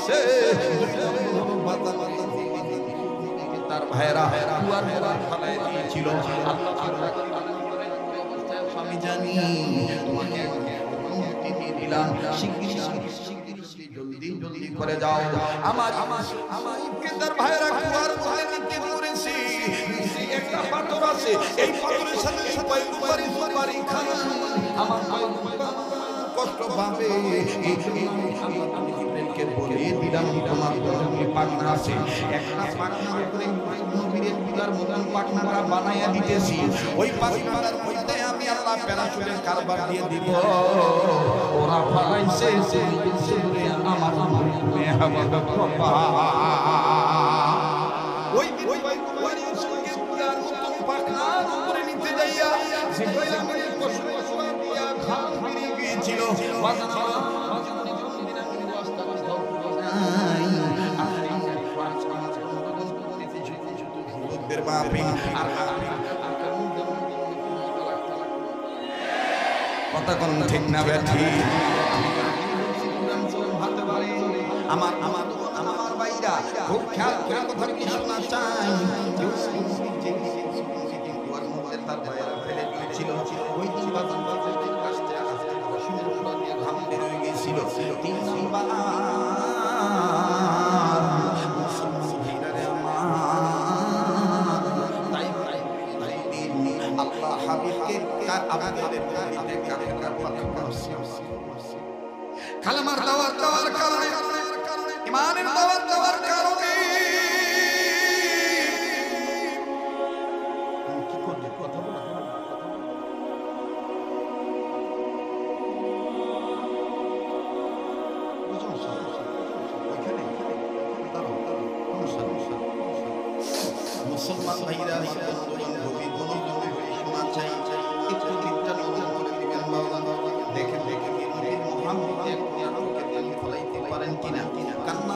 দিছে তার ভাইরা কুয়ার ফালায় দিয়েছিল। আমি জানি তোমাকে অনুমতি দিয়ে দিলাম, জলদি জলদি করে যাও। আমার ইফতেদার ভাইরা কুয়ার মধ্যে নিক্ষেপ করেছে একটা পাথর আছে, এই পাথরের সাথে সুপারি খান আমার কষ্ট পাবে। আমি জিবরাইলকে বলে দিলাম তোমার জন্য পাখনা আছে, একটা পাখনার উপরে নবীর পুরার মতন পাখনাটা বানায়া দিতেছি, ওই পাখনার মধ্যে আমি আল্লাহ প্যারাচুটের কারবার দিয়ে দিব। ওরা ফালাইছে আমার মেহবুব বাবা ওই ওই সঙ্গে পুরার মতন পাখনার উপরে নিতে যাইয়া জিবরাইল আমাদের কষ্ট দিয়া খান ফিরে গিয়েছিল। কথা কোন ঠিক না ব্যাঠি আমার আমার আমার ভাইরা খুব খেয়াল করে কথা কি শোনা চাই। তার ভাইরা ফেলে দিয়েছিল ওই দিন বাজান বাজারের কাছে আসতে সুন্দর দিয়ে ঘাম বের হয়ে গিয়েছিল। তিন নাম্বার আল্লাহ হাবিবকে আপনাদের কালেমার দাওয়াত দেওয়ার কারণে ঈমানের দাওয়াত দেওয়ার কারণে কি করতে কথা বলা মুসলমান ভাইরা শোনা চাই একটু দিকটা নজর করে দিবেন বাবা। দেখেন দেখেন ফলাইতে পারেন কিনা, কান্না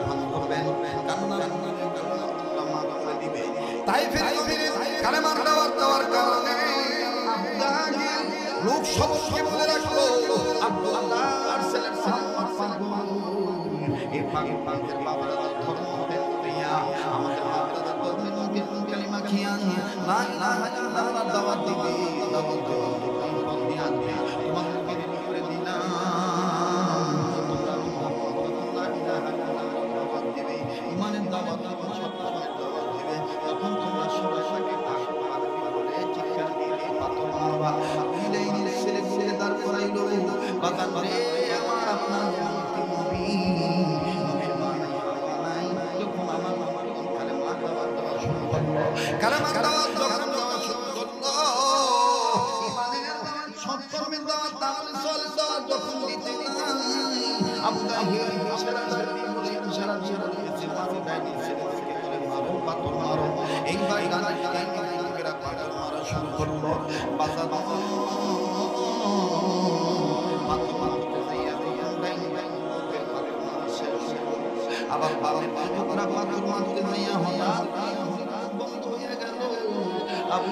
ভান করবেন, কান্না করে দিবে। তাই কালেমার দাওয়াত দেওয়ার কারণে লোক সবকে বলে রাখলো আব্দুল্লাহর ছেলে এই পাগল বাবারা ধর্ম দিয়া আমাদের বাবারা ধর্মের কালিমা খিয়া লা ইলাহা ইল্লাল্লাহ দাওয়াত দিবে, দাওয়াত দিবে তোমাদেরকে করে দিলাম তোমরা লা ইলাহা ইল্লাল্লাহ দাওয়াত দিবে, ঈমানের দাওয়াত দিবে, সত্যের দাওয়াত দিবে। তখন তোমরা সবাইকে আরবি বলে চিৎকার দিয়ে পাথর মারবা। দিলেই ছেলে ছেলে দাঁড় করাইলো বাতান রে আমার আপনার নবী নবীর বানাই যখন আমার কালেমা দাওয়াত দেওয়া শুরু করলো, কালেমা দাওয়াত দেওয়া শুরু করলো, ঈমানের দাওয়াত সৎকর্মের দাওয়াত তাহলে চলে দেওয়া যখন দিতে নাই আবু তাহির ইশারা বলে ইশারা দিয়েছে মারো ডাইনি ছেলেকে বলে মারো পাথর মারো। এইবার গান লোকেরা পাথর মারা শুরু করলো। বাজার আবার বাবার পাথর মারতে যাইয়া হঠাৎ বন্ধ হয়ে গেল। আবু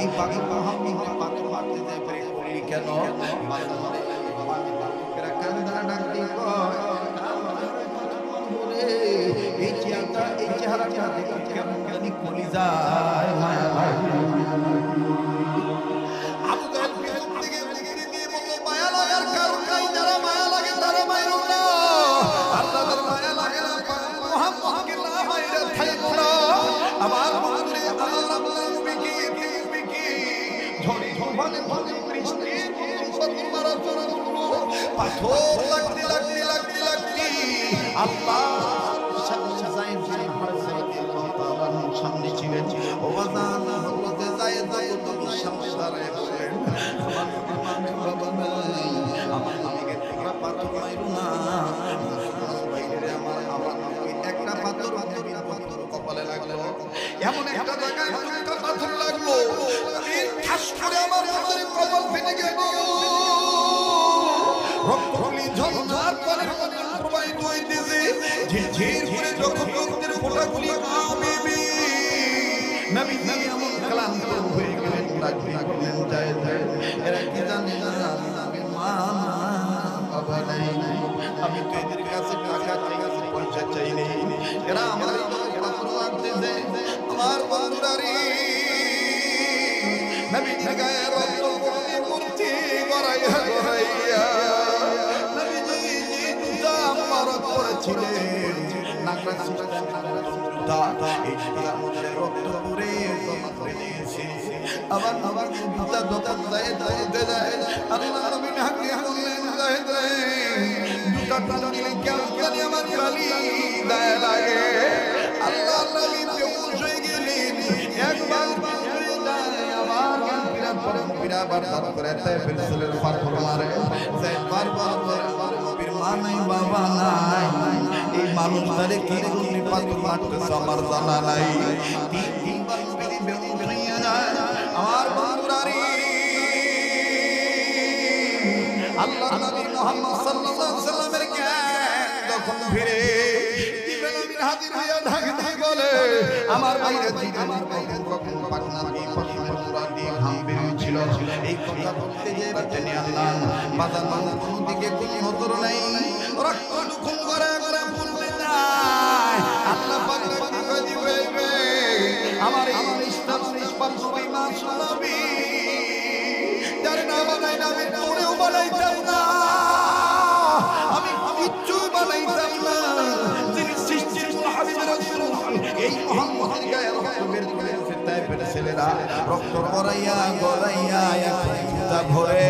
এই পাখি পাথর মারতে যায় কেন কান্দা ডাক দিয়ে এই চেহারাটা দেখে কেমন জানি কলি যায় মায়া লাগে। আবু জাহেল পিছন থেকে দিয়ে বলল মায়া লাগার কারণ নাই, যারা মায়া লাগে তারা মাইরো না, আল্লাহর মায়া লাগে না মুহাম্মদকে না মাইরা থাইকো না। আমার বন্ধুরে আল্লাহ নবীকে ঝড়ে ঝড়ে ঝড়ে বৃষ্টির মতো মারা চড়া পাথর লাগতে লাগতে লাগতে লাগতে আল্লাহ সামনে ছিলেন ও বাজান হযরতে যায়েদ নবীর সামনে দাঁড়ায় বলেন বাবা নাই আমার নবীকে তোমরা পাথর মাইরো না। বাইরে আমার নবী একটা পাথর কপালে লাগলো, এমন একটা জায়গায় দুটো পাথর লাগলো, ঠাস করে আমার নবীর কপাল ফেটে গেল, রক্তগুলি ঝরঝর করে প্রবাহিত হইতেছে, ঝিরঝির করে যখন রক্তের ফোঁটাগুলি নবী এমন ক্লান্ত হয়ে গেলেন, ডাক দিয়ে বললেন যায় এরা কি জানে না আমি তো এদের কাছে টাকা চাই, পয়সা চাই নেই, এরা আমার পাথর মারতেছে। আমার বন্ধুরা রে, নবীজির গায়ে রক্ত পড়তে গড়াইয়া গড়াইয়া নবীজি যে জুতা মারত করেছিলেন, নাকড়া সিস্টেম জুতা, এই জুতার মধ্যে রক্ত পড়ে জমা করে দিয়েছে। আবার আবার জুতা দোকান যায় ধরতে যায়, আল্লাহ নবী হাঁকিয়ে বললেন, যায় যায় জুতা টানা দিলে কেমন জানি আমার গালি গায়ে লাগে। আল্লাহ নবী বেহুশ হয়ে গেলেন, একবার এই মানুষটারে কি পাথর মারতেছে আমার জানা নাই। আমার বন্ধুরা রে, আল্লাহ নবী মুহাম্মদ সাল্লাল্লাহু আলাইহি ওয়াসাল্লামের জ্ঞান যখন ফিরে জিবরাইল আমিন হাজির হইয়া ঢাক দিয়ে বলে, আমার ভাইরা আমার কখন পাকনা দিয়ে পশমরা দিয়ে ঘাম বেরিয়েছিল, এই কথা বলতে যে বাচ্চানি আল্লাহ বাজার মানুষ কোনো দিকে কোনো নজর নাই, রক্ত খুন করে করে বলতে যায়। আল্লাহ পাক কই দিবে আমার এই নিষ্পাপ নবী মাসুম নবী যার নাম বানাই না, আমি তোরেও বানাইতাম না, আমি কিচ্ছু বানাইতাম না, যিনি সৃষ্টির হাবিবের রাসূল এই মুহাম্মদের গায়ে রক্ত বের করে ফেটায় ছেলেরা রক্ত গড়াইয়া গড়াইয়া জুতা ভরে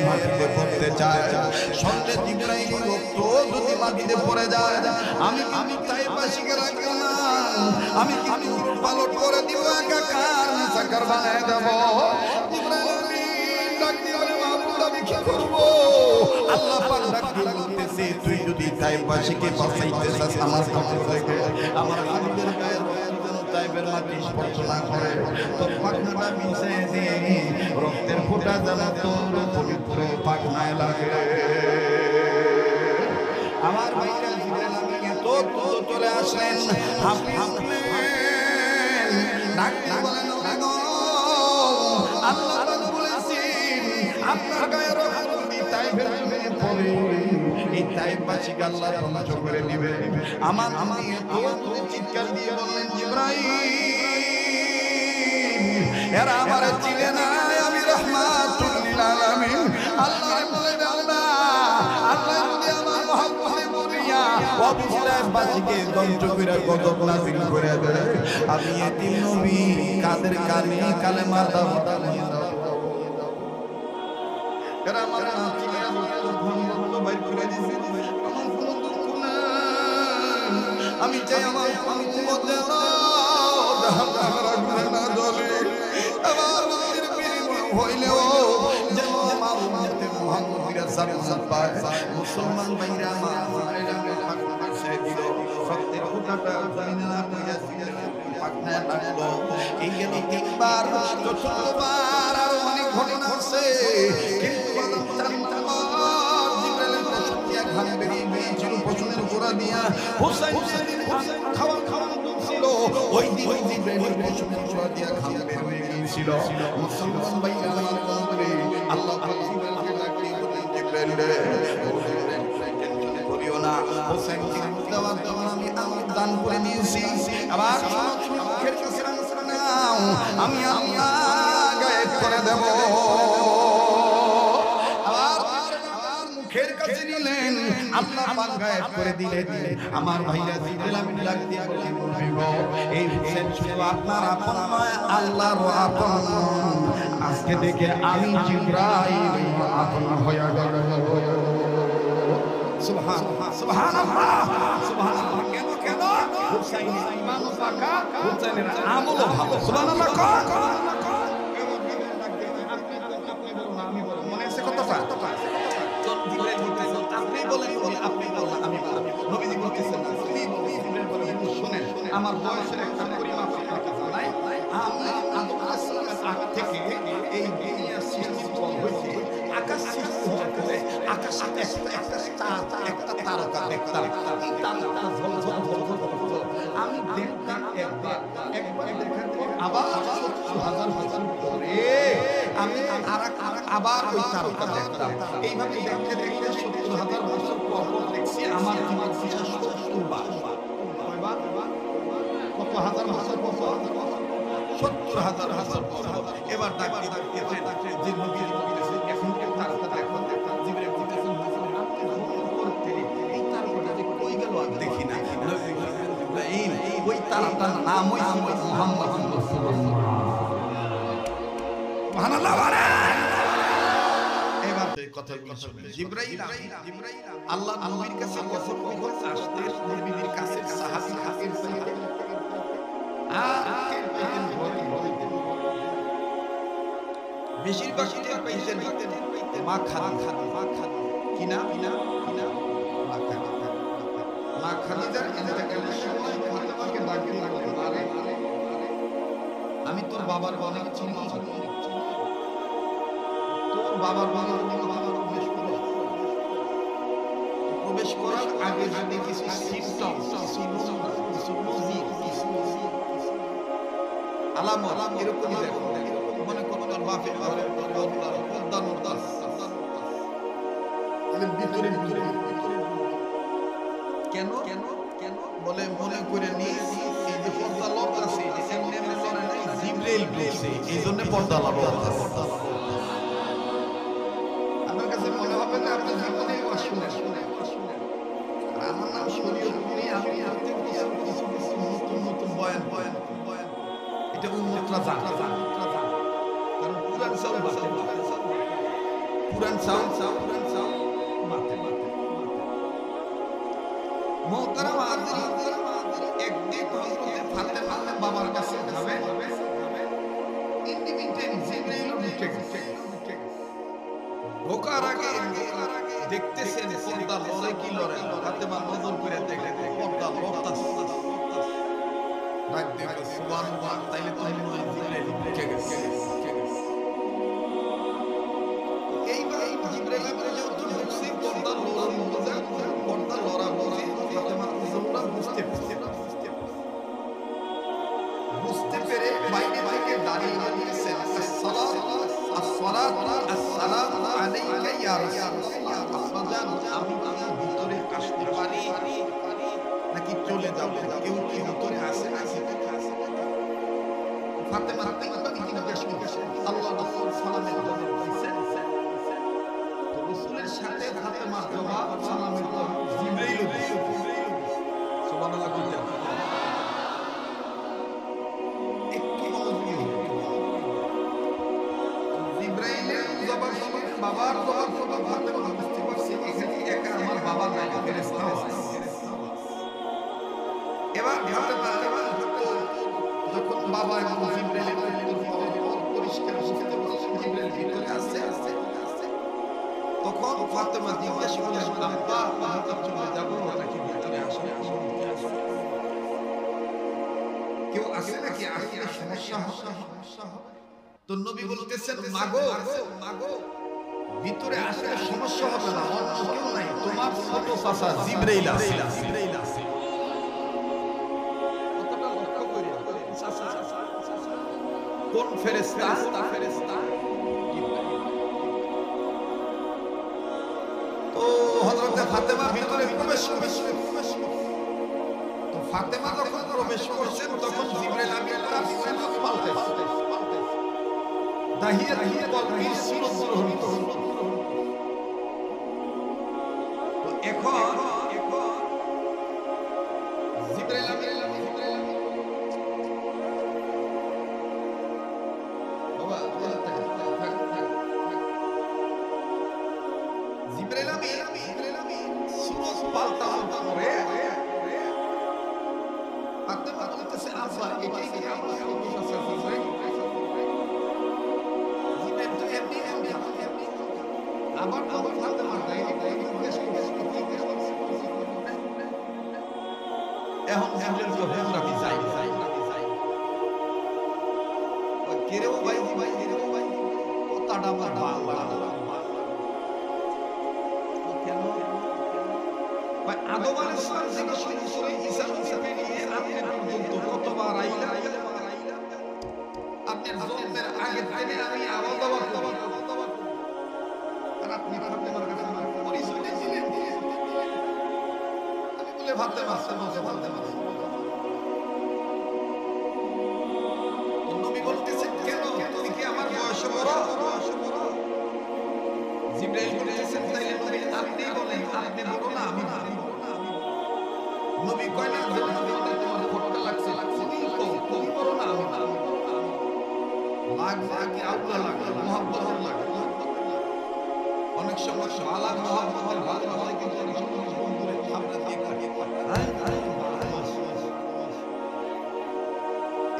মাটিতে পড়তে চায়। সন্ধ্যে জিবরাইল রক্ত যদি মাটিতে পড়ে যায়, আমি তাইবাসীকে রাখবো না, আমি কিন্তু পালট করে দিব, একাকার সাকার বানায় দেব। জিবরাইল ডাক দিয়ে বলে, মাহবুব আমি কি করব? আল্লাহ পাক ডাক দিয়ে বলতেছে, তুই যদি তাইবাসীকে বাঁচাইতে চাস আমার কাছে থেকে, আমার হাবিবের গায়ে তাইবের মাটি স্পর্শ না করে তোর পাখনাটা মিশে দিয়ে রক্তের ফোঁটা যেন তোর পবিত্র পাখনায় লাগে। আমার ভাইরা জিবরাইল আমিন তো চলে আসলেন, আপনি ডাক দিয়ে বলেন, আল্লাহ বলেছেন আপনার গায়ে রক্ত যদি তাইবের জমিনে পড়ে, এই তাইবাসীকে আল্লাহ ধ্বংস করে দিবে। আমার আমি চিৎকার দিয়ে বললেন, জিবরাইল এরা আমার চিনে না, আমি রাহমাতুল লিল আলামিন। আল্লাহ বলেন, আল্লাহ যদি আমার মহব্বতে মরিয়া অবস্থায় বাসীকে ধ্বংস করে গজব নাযিল করে দেয়, আমি এতিম নবী কাদের কানে কালেমা দাওয়াত দিয়ে দাও। এরা আমার চিনে রক্ত বাইর করে দিয়েছে, আমার কোনো দুঃখ নাই, আমি চাই আমার উম্মতের না জ্বলে, আমার মুক্তির বিনিময় হইলেও যেন আমার উম্মতে মুহাম্মদীরা জান্নাত পায়। মুসলমান ভাইরা আমার এলাকায় পাকনা ছেড়ে দিল, সত্যের ফোঁটাটা জানি না কইয়া পাকনা লাগলো। এই গেল তিনবার, চতুর্থবার আরো অনেক ঘটনা আছে, কিন্তু জিবরাইলের পশম দিয়া ঘাম বেরিয়ে গিয়েছিল, পশমের গোড়া দিয়া হুসাইন খাওয়া ছিল, ওই দিন জিবরাইলের পশমের গোড়া দিয়া ঘাম বের হয়ে গিয়েছিল। মুসলমান ভাইরা আমার বন্ধুরে, আল্লাহ পাক জিবরাইলকে ডাক দিয়ে বললেন, জিবরাইল রে টেনশন করিও না, হুসাইনকে দেওয়ার দেওয়ার আমি দান করে নিয়েছি। আবার মুখের কাছে নাও, আমি আল্লাহ গায়েব করে দেব। মুখের কাছে নিলেন, আল্লাহ পাক গায়েব করে দিলেন। আমার ভাইরা জিবরাইল আমিন ডাক দিয়ে বলেন, এই হুসেন শুধু আপনার আপন নয়, আল্লাহর আপন। আজকে থেকে আমি জিবরাইল আপন হয়ে গেল। সুবহানাল্লাহ সুবহানাল্লাহ সুবহানাল্লাহ। কেন কেন? হুসাইনের ঈমানও পাকা, হুসাইনের আমলও ভালো। সুবহানাল্লাহ কর। আমি বলবো, মনে আছে কথাটা? আপনি বলেন, আপনি বলেন, আমি বলবো। নবীজি বলতেছেন, শুনেন, আমার বয়সের একটা পরিমাপ আপনার কাছে নাই। আমি আদম আলাইহিস সালামের আগ থেকে এই দুনিয়া সৃষ্টির পর হইতে আকাশ সৃষ্টি হওয়ার পরে আকাশে একটা তারকা দেখতাম, এই তারকা ঝলঝল ঝলঝল ঝলঝল। আমি দেখতাম একবার দেখার পর আবার ৭০,০০০ বছর পরে আমি আবার ওই তারকা দেখতাম। এইভাবে দেখতে দেখতে ৭০,০০০ বছর পর দেখছি আমার জীবন ৭০ বার। কয়বার? কত হাজার বছর পর? ৭০,০০০ বছর পর। এবার ডাক দিতে যে নবী বলতেছে এখন কেউ তারকা দেখো জিবরাইল বলতেছে এই তারকাটা যে কই গেল আর দেখি না। ওই তারকার নাম হইছে মুহাম্মদ রাসূলুল্লাহ। সুবহানাল্লাহ। এবার এই কথাগুলো শুনে জিবরাইল আল্লাহ নবীর কাছে কখন আসতেন, নবীর কাছে সাহাবী হাকিম পাইতেন বেশিরভাগ পাইতেন মা কিনা মা খাদিজার ইন্তেকালের সময় ফাতেমাকে ডাকতে লাগলেন, আরে আমি তোর বাবার অনেক চিনি, তোর বাবার প্রবেশ করার আগে যদি কিছু সিম্পটম আলামত এরকমই দেখো, মনে করো তোর বাপের ভিতরে কেন বলে মনে করে নিয়ে এই যে পর্দা লক আছে জিবরাইল বলছে এই জন্য পর্দা লক আছে। আপনার কাছে মনে হবে না আপনি জীবনে শুনে আমার নাম শরীয়ত নিয়ে আমি কিছু নতুন বয়ান এটা উন্মতরা জানে, কারণ পুরান সাউন্ড মাতে মোহতারাম হাজিরিন, একদিন হযরত ফাতেমা বাবার কাছে যাবে, ইন্ডিপেন্ডেন্ট জিবরাইল ঢুকে গেছে। ঢোকার আগে দেখতেছেন পর্দা লড়ে কি লড়ে, ফাতেমা নজর করে দেখে পর্দা লড়তাছে, ডাক দিয়ে সুবহানাল্লাহ, তাইলে তো জিবরাইল ঢুকে গেছে। এইবার জিবরাইল যখন ঢুকছে পর্দা লড়া বুঝে ফাতেমা জোহরা বুঝতে পেরে বাইরে থেকে দাঁড়িয়ে গিয়েছেন, আসসালাতু আলাইকা ইয়া রাসূলুল্লাহ, আব্বাজান আমি কি ভিতরে আসতে পারি নাকি চলে যাব, কেউ কি ভিতরে আসে নাকি? ফাতেমা জিজ্ঞেস করছেন, আল্লাহ রাসূল সালামের জবাব দিয়েছেন, তো রাসূলের সাথে ফাতেমার জবাব সালামের জবাব জিবরাইল দিয়েছে। সুবহানাল্লাহ। জিবরাইলের জবাব শুনে বাবার জবাব ফাতেমা বুঝতে পারছে এখানে একা আমার বাবা নাই, ফেরেশতা আছে। এবার ফাতেমা যখন বাবা এবং জিবরাইলের পরিষ্কার বুঝতে পারছে জিবরাইল ভিতরে আসছে, তখন ফাতেমা জিজ্ঞাসা করলেন, আব্বা আমি তো চলে যাব নাকি ভিতরে আসলে কেউ আসে নাকি, আসলে সমস্যা হবে? তো নবী বলতেছেন, মাগো ভিতরে আসলে সমস্যা হবে না, অন্য কেউ নাই, তোমার ছোট চাচা জিবরাইল আছে। কতটা লক্ষ্য করি কোন ফেরেশতা? তো হযরত ফাতেমা ভিতরে প্রবেশ করছে। তো ফাতেমা যখন প্রবেশ করছেন তখন জিবরাইল আমিন তার সুন্নাত পাল্টে দাহিয়াতুল কলবির সুন্নাত গ্রহণ করলেন। তো এখন জিবরাইল আমিন বাবা জিবরাইল আমিন সুন্নাত পাল্টা করে ফাতেমা বলতেছে, আব্বা এটাই কি আমার চাচা জিবরাইল? আবার ফাতেমা জিজ্ঞেস এখন জিবরাইল যখন রাখি যাই কেরেও ভাই ও তাডা আমার কেন ভাই আদম আলাইহিস সালাম থেকে শুরু করে ঈসা নবীকে নিয়ে আপনি পর্যন্ত কতবার আইলা, আপনার জন্মের আগে থেকে আমি আওয়াজ আপনি ফাতেমার কাছে আমার পরিচয়টা দিলেন। আমি বলে ফাতেমা ফাতেমা। নবী বলতেছেন কেন তুমি কি আমার বয়সে বড়? জিবরাইল বলতেছেন তাইলে নবী আপনি বলেন আপনি বড় না আমি বড়? নবী কয় না যে নবী তোমার খটকা লাগছে তুমি বড় না আমি বড়? লাগছে কি আল্লাহ লাগে মুহাব্বতের লাগে। অনেক সময় শালা মুহাব্বতের ভালোবাসা কিন্তু অনেক সময় বন্ধুরে সামনে দিয়ে কাটিয়ে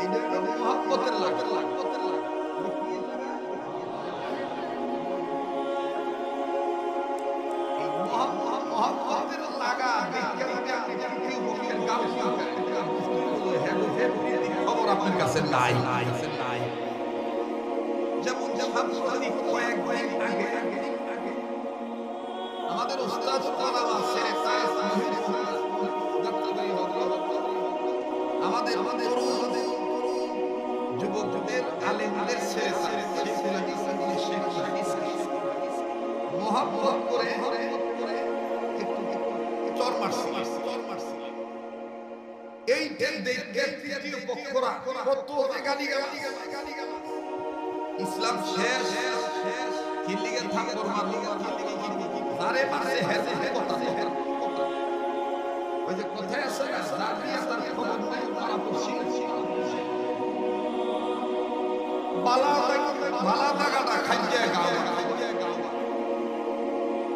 এটা মুহাব্বতের লাগে। খবর আপনার কাছে নাই। যেমন সাম্প্রতিক কয়েকদিন আগে আমাদের উস্তাদ আমাদের যুবকদের আলেমদের মহাব্বত করে চর মারছে। এই তৃতীয় পক্ষরা কত গালি ইসলাম শেষ কিল্লিগে থাকবো আরে মারছে হেজে কথা ওই যে কথায় আছে না জাতিয়া তার খবর নাই মারা পড়ছি বালা দাগাটা খাইয়ে গাও।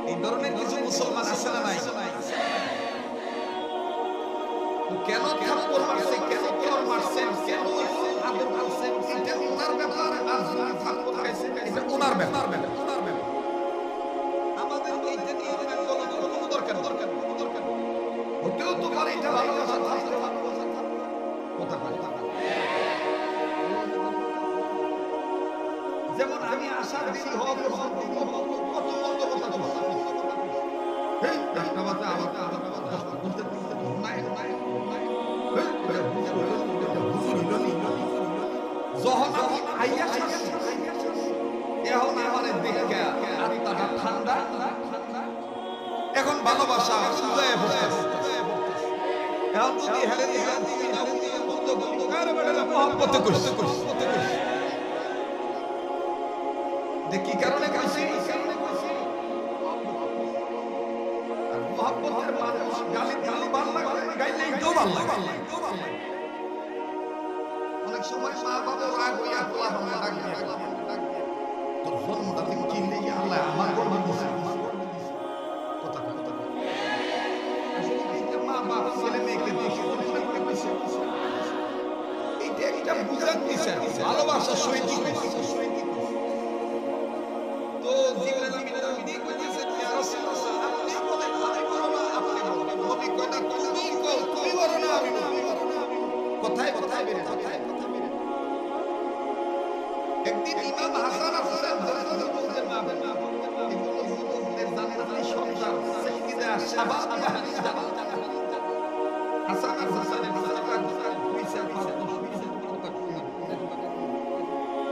এই ধরনের কিছু মুসলমান আছে না নাই? কেন থাপ্পড় মারছে, কেন চর মারছেন, কেন আদর করছেন, এটা ওনার ব্যাপার। আর থাপ্পড় খাইছে এটা ওনার ব্যাপার। আমাদের এইটা নিয়ে কোনো দরকার হতেও তো পারে এটা ভালোবাসা কথা যেমন আমি আশা দেরি হওয়া কত মন্দ কথা এই একটা বাজে আবার বুঝতে নাই ঠান্ডা এখন ভালোবাসা কি কারণে মহব্বতের মানুষ গালি ভাল লাগে গাইলেই তো ভাল লাগে। অনেক সময় মা বাবা রাগ হইয়া তোলা হবে ডাক দিয়ে তোর জন্মটা থেকে চিনলে আল্লাহ আমার গর্ব দিছে কথা আসলে মা বাবা ছেলে মেয়েকে দেখে মনে করে কইছে এইটা একটা বুঝার দিছে ভালোবাসা সৈনিক তো জিবরাইল আমিন কইতেছে ইয়া রাসূলুল্লাহ আপনি বলেন আমি বড় না আপনি বলেন নবী কয় না তুমি বড় না আমি কোথায় বেরে একদিন ইমাম হাসান বলছেন না এগুলো যুবকদের জান্নাতের সন্তান সাইয়্যিদা শাবাবিয়া হাসান আর হুসাইনের কথা কইছে কথা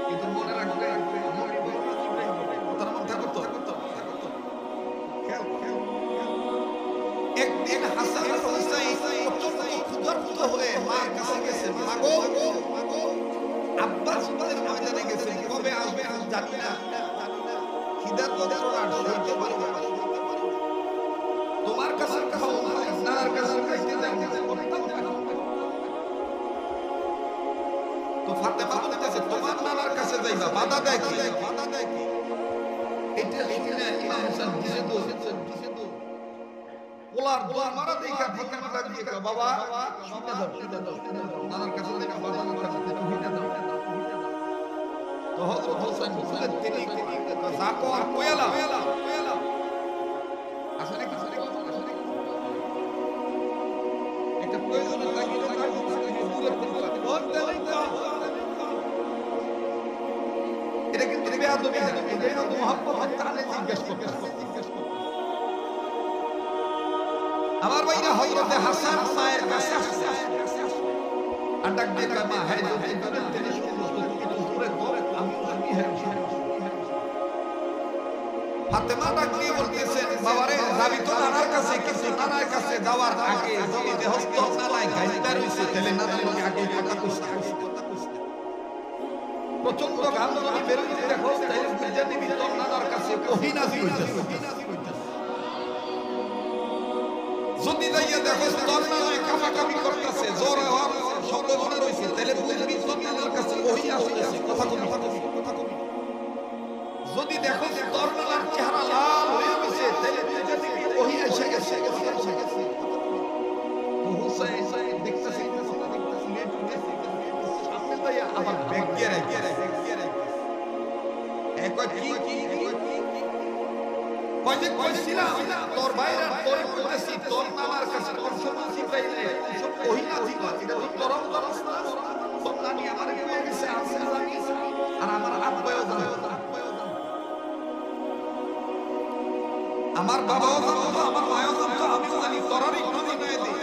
কিন্তু মনে রাখবে কথার মধ্যে করতে একদিন হাসান আর হুসাইন প্রচন্ড ক্ষুধার্ত হয়ে মার কাছে গেছে মাগো আব্বাস আমাদের ময়দানে গেছে কবে আসবে আমি জানি না খিদার যন্ত্রণা সইতে পারি না তোমার কাছে খাও আপনার কাছে খাইতে যাও তো ফাতেমা বলতেছে তোমার নানার কাছে যাইবা বাধা দেয় কি এটা শুনে ইমাম হোসেন দিছে তো ওলার দোয়া মারা দেখা ফাতেমা ডাক দিয়ে বাবা শুনে দাও নানার কাছে দেখা বাবা নানার কাছে শুনে দাও তো হযরত হোসেন বলেন তিনি যাকো আর কোয়েলা আসলে একটা প্রয়োজনের লাগি এটা কিন্তু বেয়াদবি না এটা তো মুহাব্বত তাহলে জিজ্ঞেস করতে আমার ভাইরা হযরত হাসান মায়ের কাছে আসছে আটাক দেখা মা হ্যাঁ যদি তিনি সমস্ত কিছু দূরে আমি হ্যাঁ ফাতেমা ডাক দিয়ে বলতেছেন বাবারে যাবি তো নানার কাছে, কিন্তু নানার কাছে যাওয়ার আগে যদি দেহস্থ নানায় গাইতে রইছে তাহলে নানার আগে কথা কইছে। প্রচন্ড গান যদি বের হইতে দেখো তাহলে বুঝে নিবি তোর নানার কাছে ওহী নাযিল হইতেছে। যদি যাইয়া দেখো তোর নানায় কাফাকাফি করতেছে, জোর হওয়ার শব্দ মনে রইছে, তাহলে বুঝবি তোর নানার কাছে ওহী আসতেছে। কথা কবি যদি দেখো যে তোর নানার চেহারা লাল হয়ে গেছে তাহলে বুঝে নিবি ওহী এসে গেছে। তো হুসাইন দেখতেছে সামনে যাইয়া আবার ব্যাগ গেরে একবার কি কই যে কইছিলাম তোর ভাইরা তোর কইতেছি তোর নানার কাছে তোর সময় শিখাইলে সব ওহী না ঠিক এটা তো তোর দরস না। তোর নানি আমারে কইয়া গেছে আমি জানি আর আমার আব্বাও জানে, আমার বাবাও জানতো, আমার মাও জানতো, আমিও জানি, তোরারই একটু জানাই দিই।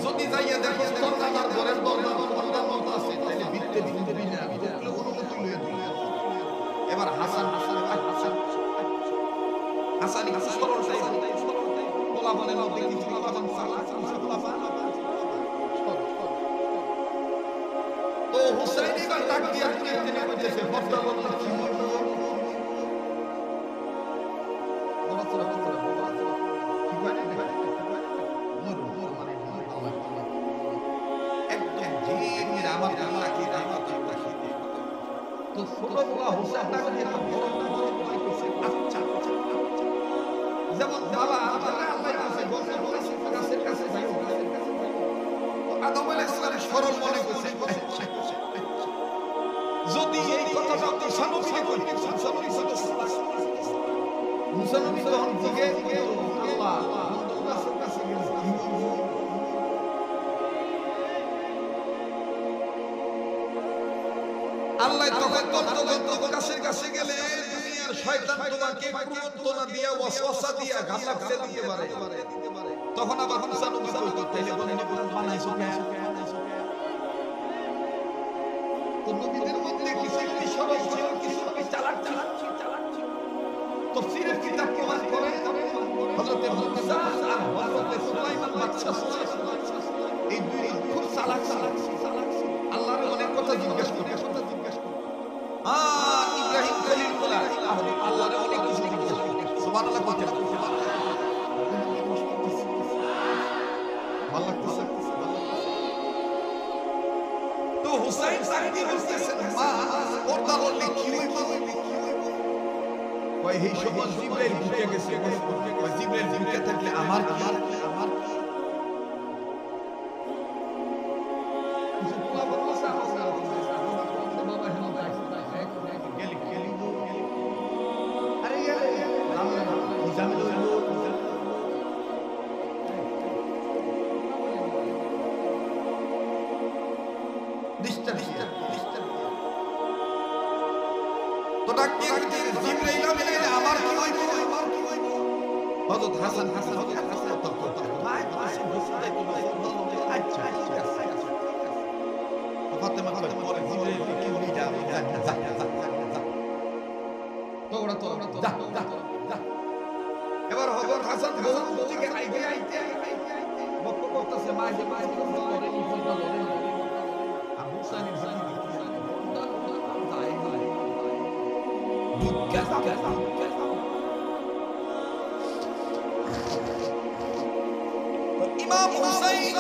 যদি যাইয়া দেখো তোর নানার ঘরের দরজা বন্ধ আছে তাহলে বিতে বিনা অনুমতি লইয়া দিল। এবার হাসান সরল বলা বলে নাও দেখি চলাবান সালা তো হুসাইন এবার ডাক দিয়া তিনি কইতেছে ফরদা বলতে কি তো ছোটবেলা হুসাইন ডাক দিয়া আচ্ছা যেমন বাবা আল্লাহ কাছে গাছের কাছে যাই আদম আলাইহিস সালাম সরল মনে করছে যদি এই কথাটা ঈসা নবীকে কইতে মুসা নবী তখন জিগে আল্লাহ গাছের কাছে গেছে আল্লাহ তখন বলতো গাছের কাছে গেলে দুনিয়ার শয়তান তোমাকে প্রবঞ্চনা দিয়া ওয়াসওয়াসা দিয়া গামলা দিতে পারে। তখন আবার মুসা নবী কইতো তাইলে বলেন বানাইছো কেন? তো নবীদের মধ্যে কিছু সরল ছিল, কিছু চালাক ছিল। তাফসীরের কিতাব প্রমাণ করে হযরত মুসা আর হযরত সুলাইমান বাদশা এই দুই খুব চালাক আল্লাহর অনেক কথা জিজ্ঞেস করে। ইব্রাহিম খলিলুল্লাহ আল্লাহর অনেক কিছু জিজ্ঞেস করে। সুবহানাল্লাহ বলতে ভালো লাগতেছে। তো হুসাইন সাহেব বলতেছেন মা পর্দা বললে কি হইব? কই এই সময় জিবরাইল ঢুকে গেছে। কই জিবরাইল ঢুকে থাকলে আমার কি তো ডাকিয়ে জিবরাইল আমিন আমার কি হইব? হযরত হাসান আচ্ছা ফাতেমা কই পরে জিবরাইল কি হই যা তো ওরা তো যা এবার হযরত হাসান বহু দিকে আইতে বক্ক করতেছে মাঝে ধরে নি আর হুসাইন ইমাম হুসাইন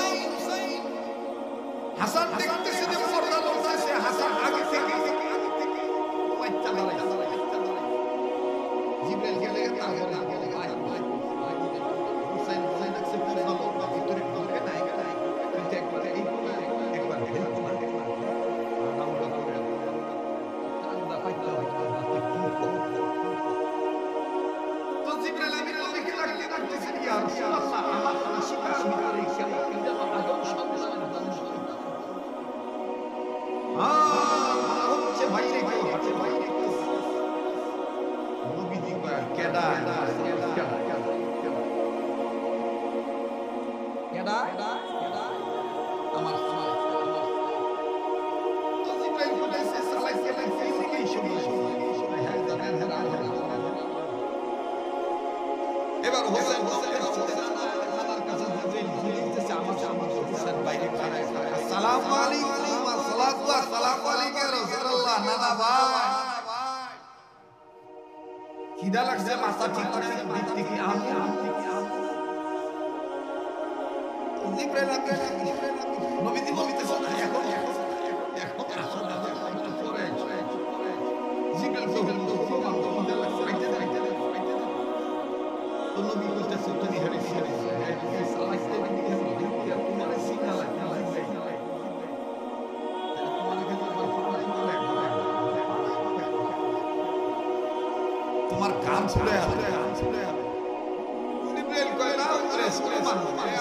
হাসান দেখতেছে যে পর্দা লড়তেছে। হাসান আগে থেকে বাচ্চা দাঁড়ায় জিবরাইল গেলে তারপরে হুসাইন দেখছে পর্দা লড়া ভিতরে ঢুকে নাই কিন্তু একবার তো জিবরাইল আমিন নবীকে ডাকতেছে ইয়া রাসূলুল্লাহ আমার আশিকার ভিতরে কেন আমার আদম সন্তানের বংশ হচ্ছে বাইরে কেউ হাতে বাইরে নবী দিবা কেডা আমার তো জিবরাইল বলেছে সালাইকে এই সময় হ্যাঁ জানেন এবার হোসেন নানার কাছে জিজ্ঞেস আমার হোসেন বাইরে খাড়ায় আসসালামু আলাইকুম আসসালাতু ওয়াসসালামু আলাইকা রাসূলুল্লাহ নানা ভাই খিদা লাগছে মাথা ঠিক করে দিতে কি আমি জিবরাইল নবীজি বলতেছেন এখন আসলে পরে জিবরাইল খিদা লাগছে তো নবী বলতেছে তুমি হারিস সালাইতে তোমার সিগন্যাল লাগবে তোমার কান ছুড়ে হবে জিবরাইল কয় না ওরে সুলেমান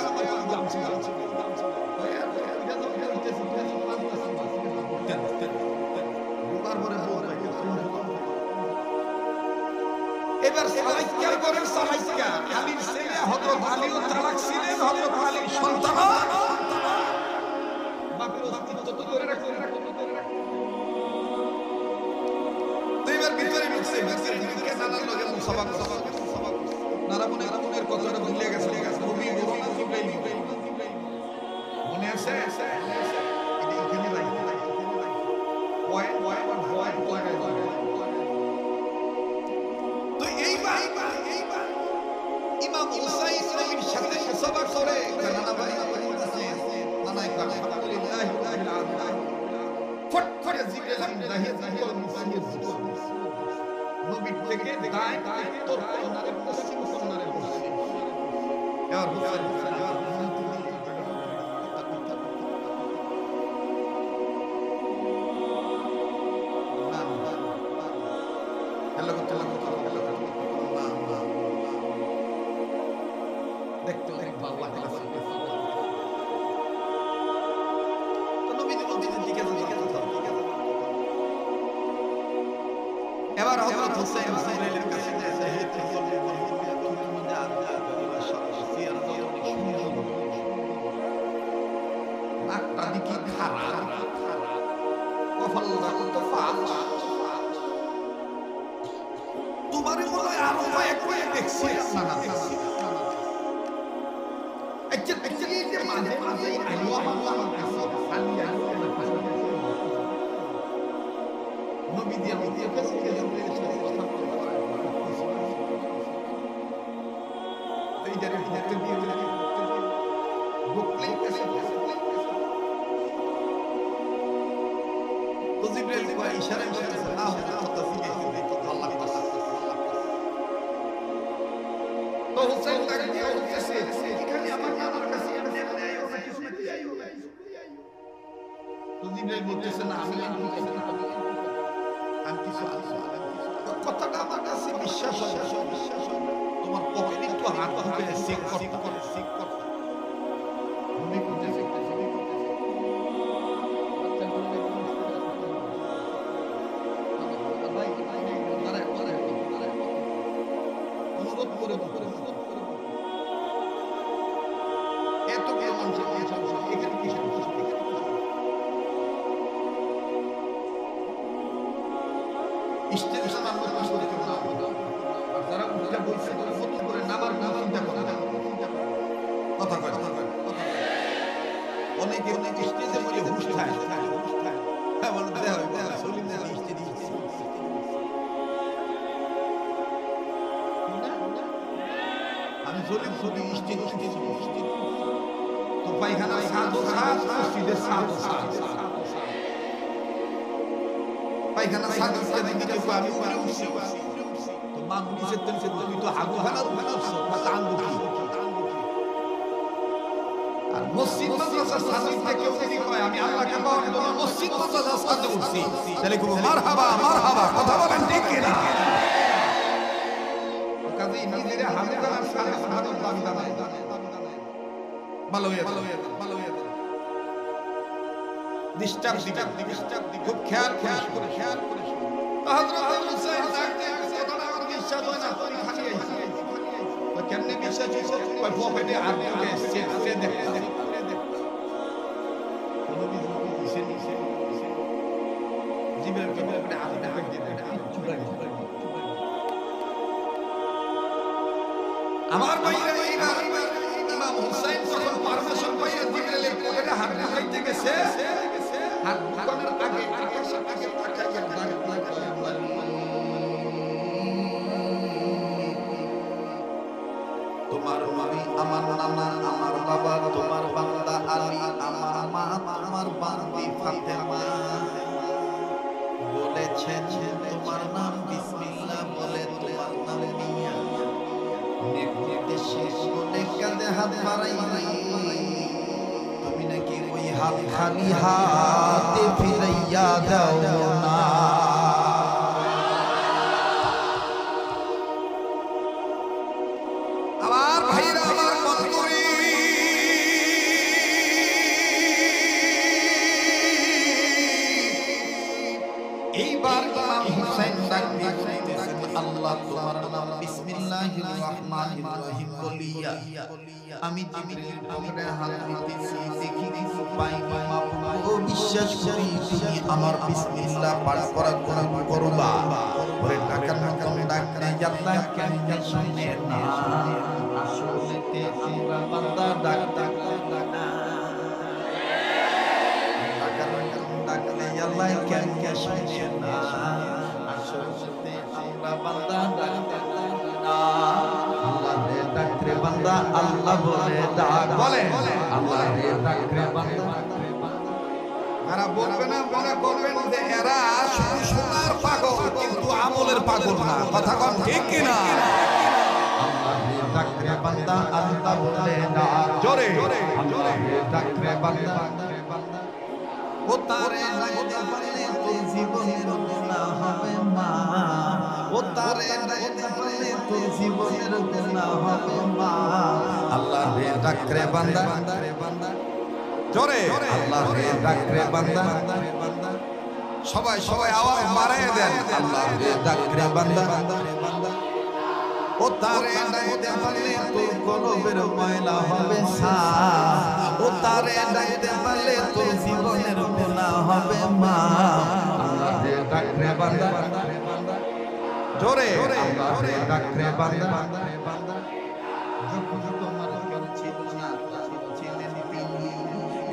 আমার কান ছুড়ে এবার সালাইকা করেন সালাইকা আলীর ছেলে হযরত আলীও তালাক ছিলেন হযরত আলীর সন্তান বাপের অস্তিত্ব তো ধরে রাখতে এবার ভিতরে ঢুকছে ভিতরে নানার লগে মুসাফা নারামনের কথাটা ভুলে গেছে নবী জিবরাইল মনে আছে এটা এখানে রাখতে পয়েন্ট তো এইবার ইমাম হুসাইন নবীর সাথে মুসাফা করে নানা ভাই নানা আলহামদুলিল্লাহ রাব্বিল আলামিন ফট করে জিবরাইল দাহিয়ে নবীর থেকে দায় উত্তর কোণারে পশ্চিম কোণারে বসে আর হুসাইন দেখতে অনেক ভালো লাগে এবার হযরত হুসাইন জিবরাইলের কাছে নাকটা দিকে খারাপ কফলটা তো ফাল তোমার মনে আরো কয়েকবার দেখছি না আচ্ছা এই যে মাঝে মাঝে আল্লাহ নবী দিয়ে কাছে কথা এই যে ভক্তি দিয়ে ভক্তি কাছে তো জিবরাইল ভাই ইশারা করতেছে না হতো আল্লাহ তো হুসাইন তাকে দিয়ে বলতেছে এখানে আমার নানার কাছে তো জিবরাইল বলতেছে না আমি কিছু কথাটা আমার কাছে বিশ্বাস হয় তোমার পকেটে একটু হাত ঢুকে চেক করতে মনে করতেছে অনুরোধ করে এত কে মানুষ এখানে কি স্টেশন আমরা পাশ করতে না আর যারা উল্টা বলছে তারা নতুন করে নামার চিন্তা করে কথা কয় অনেকে স্টেজে বলে হুশ খায় হ্যাঁ বলে দেওয়া হয় সলিম দেওয়া স্টেজ আমি সলিম স্টেজ তো পায়খানা সাদো স্টেজে সাদো পায়খানা সাদো দিকে আমি উপরে উঠছি তো মানুষ নিচের তুমি তো হাগু খানার উপরে উঠছো বা টাঙ্গু কি আর মসজিদ মাদ্রাসার সাথে কেউ যদি কয় আমি আল্লাহকে পাওয়ার জন্য মসজিদ মাদ্রাসার সাথে উঠছি তাহলে খুব মারহাবা কথা বলেন ঠিক কি না কাজে নিজেরা হাগু খানার সাথে সাথে দাবি দাঁড়ায় ভালো হয়ে ডিস্টার্ব খুব খেয়াল করে হযরত হুসাইন ডাকতে কথাটা আমার বিশ্বাস হয় না তুমি খালি আইছি তো কেমনে বিশ্বাস হইছে ওই পকেটে আর ঢুকে সে দেখতে জিবরাইল পকেটে হাত ঢুকে দিয়ে চুড়াই আমার ভাইরা এইবার ইমাম হুসাইন যখন পারমিশন পাইয়া জিবরাইলের পকেটে হাত ঢুকাইতে গেছে, হাত ঢুকানোর আগে আকাশের দিকে তাকাইয়া ডাক লাগায় বলি, তোমার নবী আমার নানা আমার বাবা তোমার বান্দা আলী আমার মা আমার বান্দি ফাতেমা বলেছেন তোমার নাম বিসমিল্লাহ বলে তোমার নাম নিয়া নির্দেশে বলে কাঁধে হাত বাড়াই তুমি নাকি ওই হাত খালি হাতে ফিরাইয়া দাও না। আমার ভাইরা আমার বন্ধুরি এইবার ইমাম হুসাইন ডাক দিয়ে বলতেছেন আল্লাহ তোমার নাম বিসমিল্লাহির রহমানির রহিম বলিয়া আমি জিবরিল পকেটে হাত দিতেছি দেখি কিছু পাই ও বিশ্বাস করি তুমি আমার বিসমিল্লাহ পাঠ করা করবা পরে টাকার মতন ডাক দেয় আল্লাহ কেমনে শুনে না আসলেতে আমরা বান্দা ডাক না টাকার মতন ডাকলে আল্লাহ কেমনে শুনে না আসলেতে আমরা বান্দা ডাক না। আল্লাহ রে ডাক রে বান্দা আল্লাহ বলে ডাক বলে আল্লাহ রে ডাক রে বান্দা এরা বলবে না মনে করবেন যে এরা শুধু সোনার পাগল কিন্তু আমলের পাগল না, কথা কোন ঠিক কিনা? আল্লাহ রে ডাক রে বান্দা আল্লাহ বলে ডাক জোরে আল্লাহ রে ডাক রে বান্দা ও তারে ডাকতে পারলে তো জীবনের গুনাহ হবে মা ও তারে ডাকতে পারলে তো জীবনের গুনাহ হবে মা। আল্লাহ রে ডাক রে বান্দা জোরে আল্লাহ রে ডাক রে বান্দা সবাই সবাই আওয়াজ বাড়ায় দেন আল্লাহ রে ডাক রে বান্দা ও তারে ডাকতে পারলে তোর কলবের ময়লা হবে সাফ ও তারে ডাকতে পারলে তোর জীবনের গুনাহ হবে মা। আল্লাহ রে ডাক রে বান্দা জোরে আল্লাহ রে ডাক রে বান্দা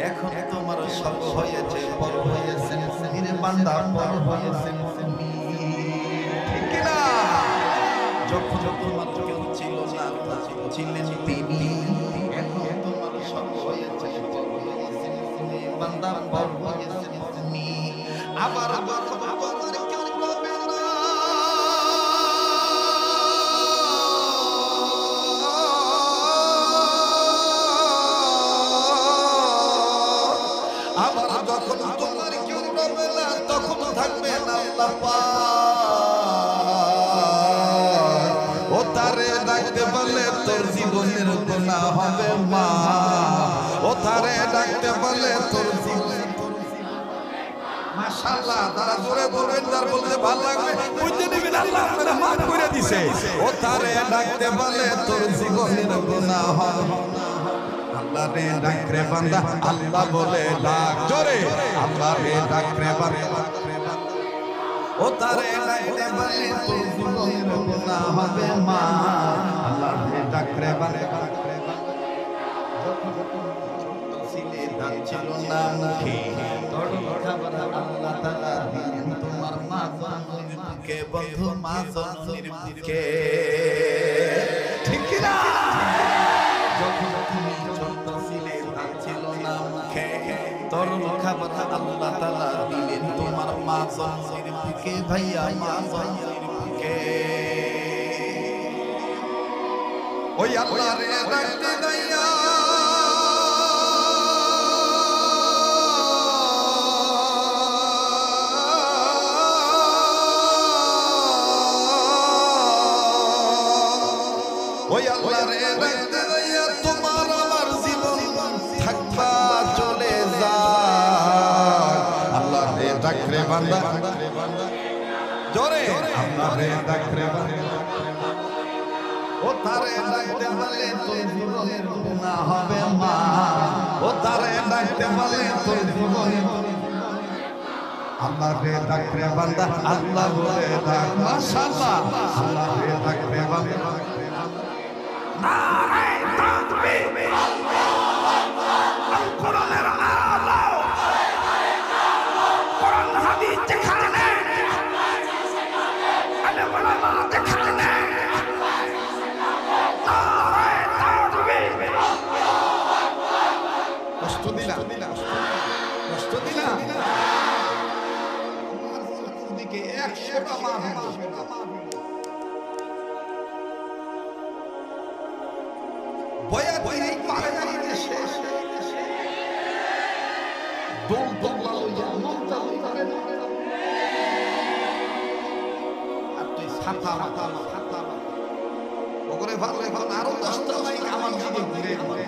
এখন তোমার সব হয়েছে পর হয়েছে মেরে বান্দা পর হয়েছে ঠিক কি না? যখন তোমার কেউ ছিল না ছিলেন তিনি এখন তোমার সব হয়েছে পর হয়েছে বান্দা পর হয়েছে তুমি আবার যখন তোমার কেউ পাবে না আবার যখন তোমার কেউ রবে না তখন থাকবে না আল্লাহ পাক ও তারে ডাকতে বলে তোর জীবনের গুনাহ হবে মা ও তারে ডাকতে বলে তোর জীবনের মাশাআল্লাহ তারা জোরে বলবেন যার বলতে ভালো লাগবে বুঝতে নেবেন আল্লাহ আপনারা মাফ করে দিয়েছে ও তারে ডাকতে বলে তোর জীবনের গুনাহ হবে আল্লাহ রে ডাক রে বান্দা আল্লাহ বলে ডাক জোরে আল্লাহ রে ডাক রে বান্দা ও তারে ডাকতে বলে তোর জীবনের গুনাহ হবে মা আল্লাহ রে ডাক রে বান্দা ছিলে দান ছিল না মুখে তোর খাবার আল্লাহ তাআলা দিলেন তোমার মা জননীর মুখে বন্ধু মা জননীর মুখে ঠিক কি না? যখন তুমি ছোট ছিলে দান ছিল না মুখে তোর খাবার আল্লাহ তাআলা দিলেন তোমার মা জননীর মুখে ভাইয়া মা জননীর মুখে ওই আল্লাহ রে ডাকতে দইয়া ওই আল্লাহ রে ডাকতে দইয়া তোমার আমার জীবন থাকবা চলে যায় আল্লাহ রে ডাক রে বান্দা জোরে আল্লাহ রে ডাক রে বান্দা ও তারে ডাকতে বলে তোর জীবনের গুনাহ হবে মা ও তারে ডাকতে বলে তোর জীবনের আল্লাহ রে ডাক রে বান্দা আল্লাহ বলে ডাক মাশাআল্লাহ আল্লাহ রে ডাক রে বান্দা নারায়ে তাকবীর, আল কোরআনের আলো, কোরআন হাদিস যেখানে, আলেম ওলামা যেখানে, নারায়ে তাকবীর। কষ্ট দিলা, কষ্ট দিলা, দিকে 100টা মাহফিল, বয়াতির এই পাহাড়ি দেশে দোল দোলা লইয়া মমতা করে না, আর তুই ছাতা মাথা ছাতা ওগরে ভালো এখন আরো 10টা মাইক আমার দিকে ঘুরে ঘুরে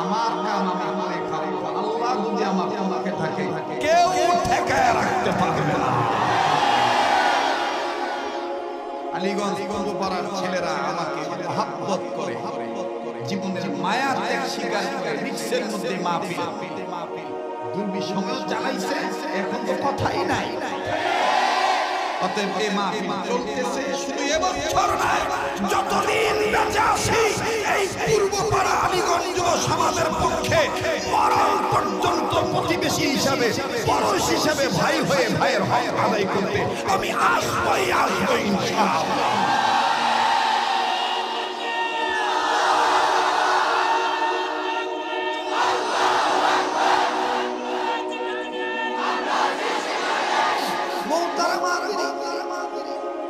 আমার কাম আমি করে খাবো, আল্লাহ যদি আমাকে থাকে কেউ ঠেকায় রাখতে পারবে না। আলীগঞ্জ কুন্দুপাড়ার ছেলেরা আমাকে মহব্বত করে, জীবনের মায়া ত্যাগ স্বীকার করে রিক্সের মধ্যে মাহফিল, দুর্বিষহ চালাইছে, এখন তো কথাই নাই। অতএব এই মাহফিল চলতেছে শুধু এবছর নয়, যতদিন বেঁচে আছি এই পূর্বপাড়া আলীগঞ্জ যুব সমাজের পক্ষে মরণ পর্যন্ত প্রতিবেশী হিসাবে, পরশ হিসাবে, ভাই হয়ে ভাইয়ের হক আদায় করতে আমি আসবই ইনশাআল্লাহ।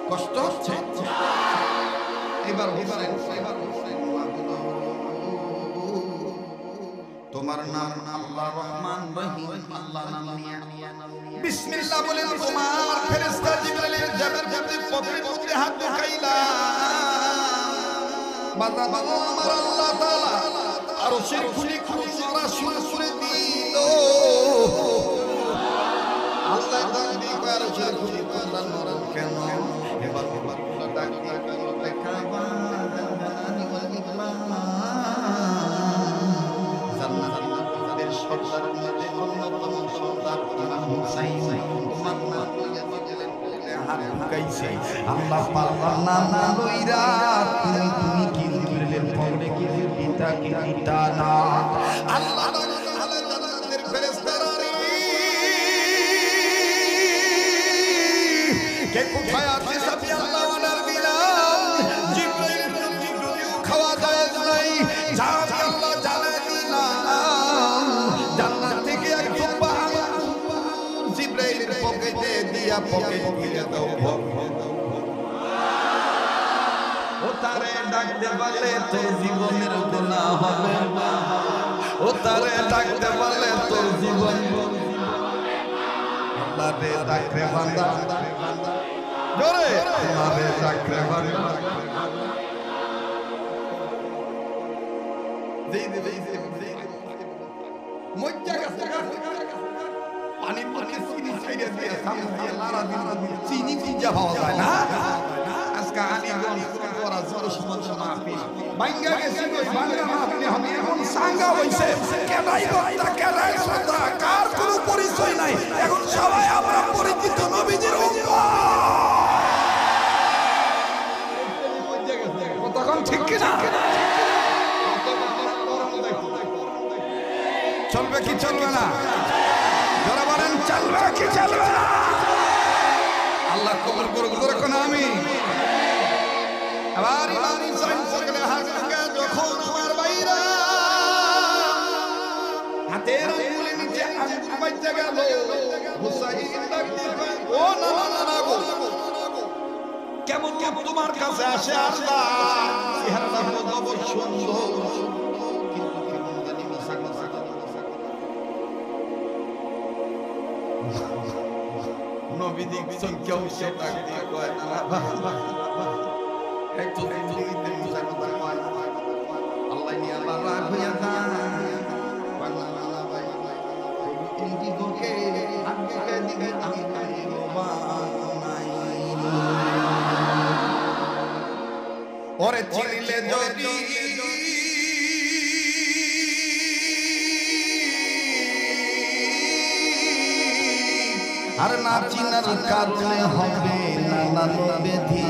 কষ্ট হচ্ছে এবার তোমার নাম আল্লাহ রহমান রহিম, আল্লাহ নাম নিয়ে বিসমিল্লাহ বলে তোমার ফেরেশতা জিবরাইলের জাবের মধ্যে পকেটের মধ্যে হাত ঢুকাইলা, বান্দা আমার আল্লাহ তাআলা আরশের খুলি খুলি সূরা শুনে দিল। আল্লাহ দাদি আরশের খুলি বান্দা নরম কেন, এবার ডাক দিয়ে দেখাবা জান্নাতি ওয়াল ইমান, জান্নাতের সর্দারের মধ্যে অন্যতম সর্দার ইমাম হুসাইন, তোমার নাম লইয়া দিলেন হাত ঢুকাইছে। আল্লাহ পাক না লইরা তুমি কি দিলেন পরে কি দিতা কি দিতা না, আল্লাহ তাআলা জান্নাতের ফেরেশতারা কে কোথায় আছে সবই আল্লাহ ওয়ালার বিলাল, জিবরাইল যদিও খাওয়া যায় নাই, জানি আল্লাহ জানাই দিলাম জান্নাত থেকে এক জুব্বা জিবরাইলের পকেটে দিয়া পকেট দিয়ে দাও, ও তারে ডাকতে পারলে তোর জীবনের গুনাহ হবে, ও তারে ডাকতে পারলে তোর জীবন, আল্লাহ রে ডাকতে বান্দা জোরে, আল্লাহ রে ডাকতে বান্দা মজ্জা গাছে পানি পানি চিনি ছাইড়ে দিয়ে সামনে দিয়ে লারা দিয়ে চিনি চিনি পাওয়া যায় না। আজকে আলীগঞ্জ কুন্দুপাড়া যুব সমাজ মাহফিল ভাঙ্গা গেছে, ভাঙ্গা মাহফিল হবে এখন সাঙ্গা হইছে, কেডাই বক্তা কেডাই শ্রোতা কার কোনো পরিচয় নাই, এখন সবাই আমরা পরিচিত নবীজির উম্মত। তখন ঠিক কি না? চলবে কি চলবে না? যারা বলেন চলবে কি চলবে না? আল্লাহ কবুল করুক, যখন আমি আবার ইমাম হুসাইন সরকারে হাজরা যখন আমার ভাইরা হাতের আঙ্গুলের নিচে আঙ্গুল বাইতে গেল, হুসাইন ডাকতে কয় ও না না না না গো, কেমন কেমন তোমার কাছে আসে আল্লাহ, চেহারাটা বড় সুন্দর কিন্তু কেমন জানি মিশা কথা, নবী দেখছেন কেউ সে ডাক দিয়ে কয় না বাবা একটু জিন্দেগিতে মিশা কথা কয়, আল্লাহ নিয়ে আল্লাহ রাগ হইয়া যায়, বাংলা বাংলা ভাই ইন্দি গোকে আগে দিকে আমি নাই বাবা নাই, ওরে চিনিলে যদি আর না চিনার কারণে হবে নানান ব্যাধি,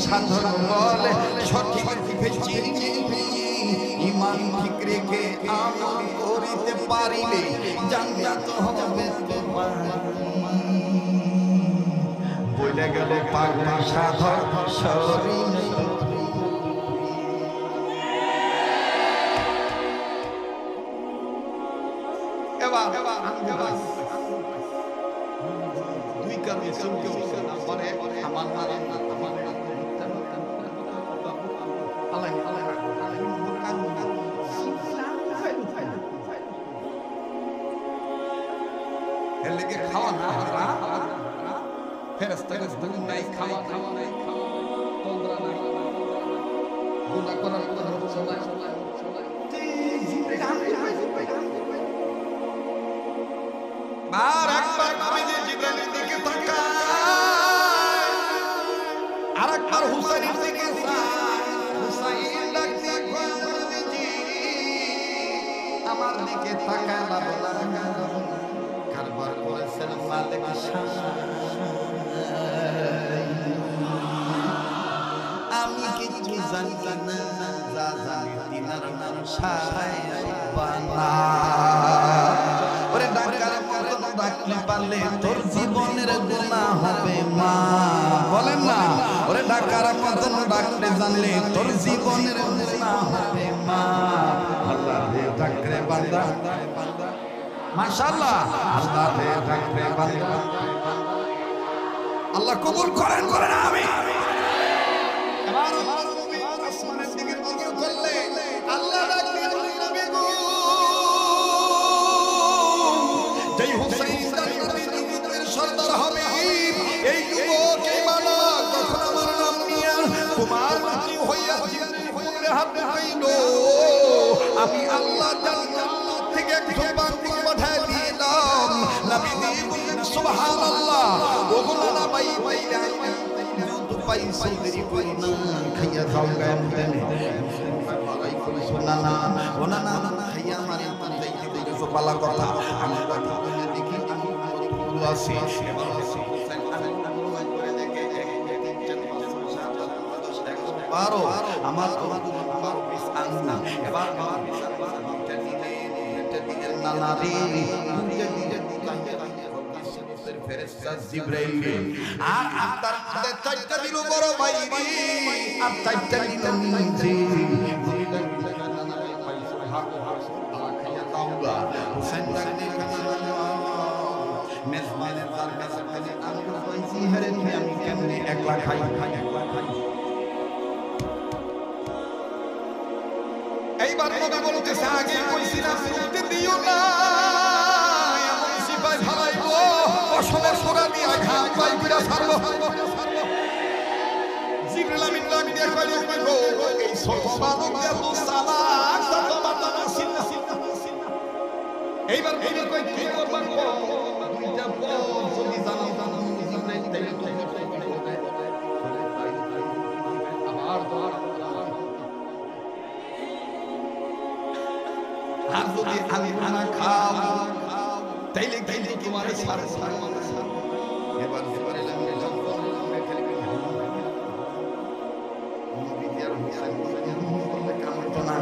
সাধন বলে সঠিক ইমান ঠিক রেখে আমল করিতে পারিলে জান্নাত হবে তোমার। বলে গেল পাগল সাধন শরীর এবার দুই কারণে চলকে পরে আমার এর লেগে খাওয়া না ফেরেশতা নাই খাওয়া নাই তন্দ্রা নাই গুনাহ করার কথা শোনায় আর একবার নবীজি জিবরাইলের দিকে তাকায় আর একবার হুসাইনের দিকে তাকায়। হুসাইন ডাক দিয়ে কয় নবীজি আমার দিকে তাকায় না কারবার করেছেন মালিক আমি কিছু জানি না যা জানি তিনার নাম সায়বানা। ওরে ডাকার মতো ডাকলে পারলে তোর জীবনের গুনাহ হবে মা বলেন না। ওরে ডাকার মতো ডাকলে জানলে তোর জীবনের গুনাহ হবে মা। আল্লাহ রে ডাকরে বান্দা মাশাআল্লাহ আল্লাহ রে ডাকরে বান্দা আল্লাহ কবুল করেন করেন আমিন। এবার আল্লাহর নবী আসমানের দিকে নজর করলে আল্লাহ ডাকলে নবী গো যেই হুসাইন জান্নাতের সর্দার হবে এই যুবক এই মানব যখন আমার নাম নিয়ে তোমার নাতি হইয়া জীবনে হাত পাইল আমি আল্লাহ জান্নাত থেকে একটু বান্দি পাঠিয়ে দিলাম। নবী বললেন সুবহানাল্লাহ ওগুলো না ভাই ভাই তো পাইছো দেরি করি না খাইয়া খাও গান দেনে ভাই কই শোনা না ওনা না খাইয়া মানে যাইতে দিলে সব পালা কথা আমি দেখি আমি পুরো আছি এবার আছি আমি করে দেখে 12 আমার আমার বিশ আঙ্গুল এবার আমার বিশ আঙ্গুল নানা রে ফেরেশতা জিবরাইল আর আপনার মধ্যে চারটা দিল বড় ভাই রে আর চারটা দিল নিজে খাইয়া দাওগা হুসাইন ডাকতে মেজবানের তার কাছে খালি আমি কইছি হরে তুমি আমি কেমনে একলা খাই একলা খাই। এইবার নবী বলতেছে আগে কইছিলাম রুটি দিও না এমন সিপাই ফলাইবো অসমের সোনা দিয়া ঘাম পাই কইরা ছাড়বো। জিবরাইল আমিন ডাক দিয়ে কইলো কইবো এই ছোট বালক এত সালাক তত বাতা নাসিল এইবার নবী কই কি করবা দুইটা পথ যদি জানা জিবরাইল তাইলে তো আবার দোয়া আর যদি আমি খানা খাও তাইলে তাইলে তোমার সারা সারা এবার জিবরাইল আমি জঙ্গলে খালি নবী আর হুসাইন বলতে কাম তো না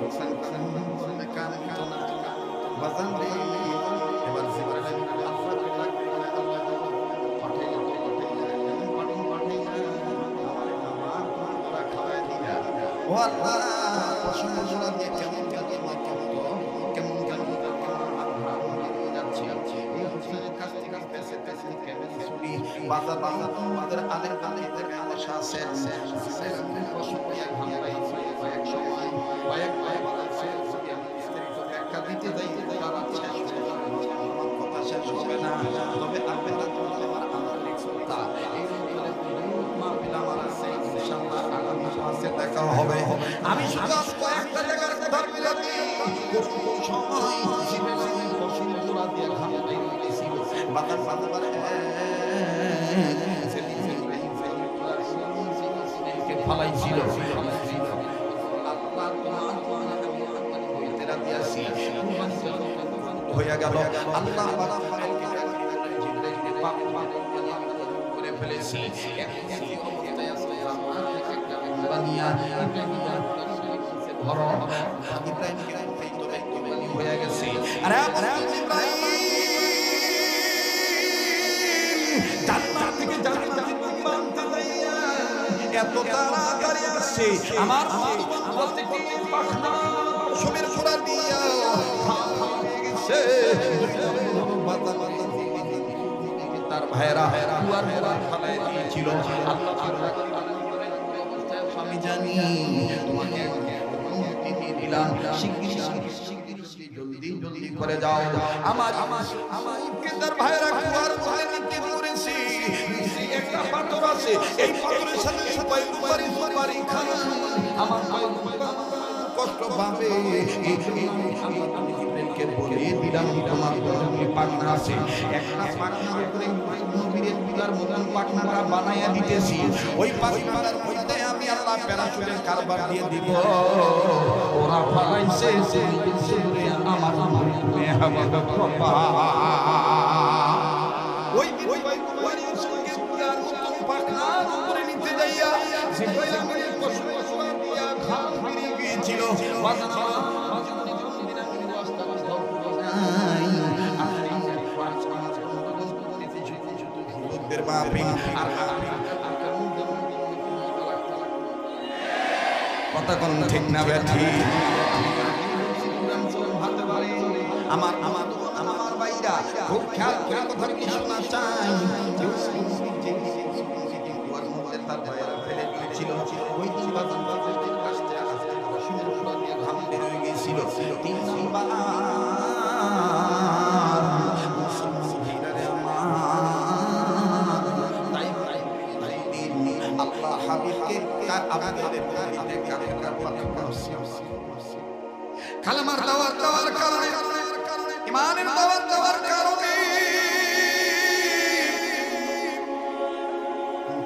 হুসাইন বলতে কাম তো না বাজান রে এবার জিবরাইল আমি আল্লাহ পাঠাইলে আমার খাওয়াই দিয়া ও আল্লাহ প্রশ্ন জোড়া দিয়ে কেমন বাজার বাজার আলের আলেদের আদেশ আছে কয়েক সময় কয়েক ব্যাখ্যা দিতে যাই তারা আমার কথা শেষ হবে না। তবে আপনারা আমার আমার লেখা এই আমার আছে ইনশাআল্লাহ আগামী মাসে দেখা হবে। আমি শুধু কয়েকটা জায়গার কথা বলে দিই সময় জীবনের পছন্দ জোড়া দিয়ে খাওয়া দিয়েছি বাজার বাজার ফালাইছিল হইয়া গেল আল্লাহ করে ফেলেছি নিয়া ধরো ইব্রাহিমকে কোরবানি হয়ে গেছে। আরে ইব্রাহিম জান্নাত থেকে জান্নাতে মানতে যাইয়া এত তাড়াতাড়ি আসছে আমার আমার থেকে পাখনা সমীর সুরা দিয়া গেছে তার ভাইরা কুয়ার মোড়ার ফালায় দিয়েছিল। আল্লাহ আমি জানি তোমাকে দিয়ে দিলাম, শিগগির জলদি জলদি করে যাও। আমার তার ভাইরা কুয়ার মোড়ায় নিতে করেছে একটা পাথর আছে, এই পাথরের সাথে সুপারি খান আমার কষ্ট পাবে। ইব্রাহিমকে বলে দিলাম তোমার জন্য পাখনা আছে, একটা পাখনার উপরে নবীর পিলার মতন পাখনাটা বানাইয়া দিতেছি। ওই পাখনাটার মধ্যে আমি আল্লাহ প্যারাচুটের কারবার দিয়ে দিব। ওরা ফালাইছে আমার ওই পাখনার উপরে নিতে যাইয়া ছিল কথা কোন ঠিক না ব্যাঠি। আমার আমার আমার ভাইরা খুব খেয়াল করে কথা কি শোনা চাই। তার ভাইরা ফেলে দিয়েছিল ওই ঘাম বের হয়ে গিয়েছিল। তিন নম্বর আল্লাহ হাবিবকে কালেমার দাওয়াত দেওয়ার কারণে, ঈমানের দাওয়াত দেওয়ার কারণে